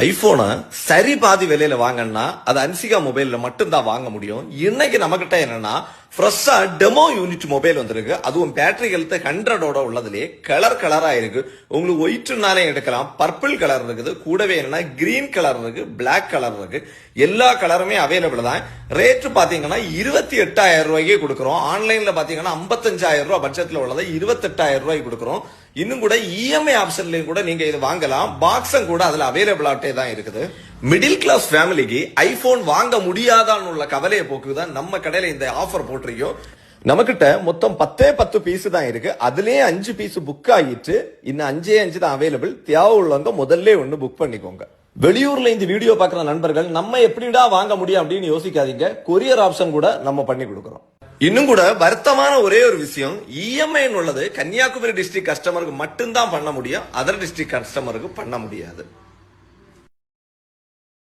ஐபோனை சரி பாதி விலையில வாங்கன்னா அது அன்சிகா மொபைல்ல மட்டும்தான் வாங்க முடியும். இன்னைக்கு நம்ம கிட்ட என்னன்னா ஃப்ரெஷ்ஷா டெமோ யூனிட் மொபைல் வந்திருக்கு. அதுவும் பேட்டரி ஹெல்த் 100ஓட உள்ளதுலயே கலரா இருக்கு. உங்களுக்கு ஒயிட்னாலே எடுக்கலாம். பர்பிள் கலர் இருக்குது, கூடவே என்னன்னா கிரீன் கலர் இருக்கு, பிளாக் கலர் இருக்கு. எல்லா கலருமே அவைலபிள் தான். ரேட் பாத்தீங்கன்னா 28,000 ரூபாய்க்கு கொடுக்குறோம். ஆன்லைன்ல பாத்தீங்கன்னா 55,000 ரூபாய் பட்ஜெட்ல உள்ளதை 28,000 ரூபாய்க்கு கொடுக்குறோம். இன்னும் கூட இஎம்ஐ ஆப்ஷன்லயும் கூட நீங்க இது வாங்கலாம். பாக்ஸும் கூட அதுல அவைலபிளாட்டே தான் இருக்குது. மிடில் கிளாஸ் ஃபேமிலிக்கு ஐபோன் வாங்க முடியாதான்னு உள்ள கவலையை போக்குதான் நம்ம கடையில இந்த ஆஃபர் போட்டிருக்கோம். நம்மகிட்ட மொத்தம் 10 பீஸ் தான் இருக்கு. அதுலயே 5 பீஸ் புக் ஆகிட்டு இன்னும் 5 தான் அவைலபிள். தேவை உள்ளவங்க முதல்ல ஒண்ணு புக் பண்ணிக்கோங்க. வெளியூர்ல இந்த வீடியோ பாக்குற நண்பர்கள் நம்ம எப்படிடா வாங்க முடியும் அப்படின்னு யோசிக்காதீங்க. கொரியர் ஆப்ஷன் கூட நம்ம பண்ணி கொடுக்கறோம். இன்னும் கூட வருத்தமான ஒரே ஒரு விஷயம், இஎம்ஐ உள்ளது கன்னியாகுமரி டிஸ்ட்ரிக்ட் கஸ்டமருக்கு மட்டும்தான் பண்ண முடியும். அதர் டிஸ்ட்ரிக்ட் கஸ்டமருக்கு பண்ண முடியாது.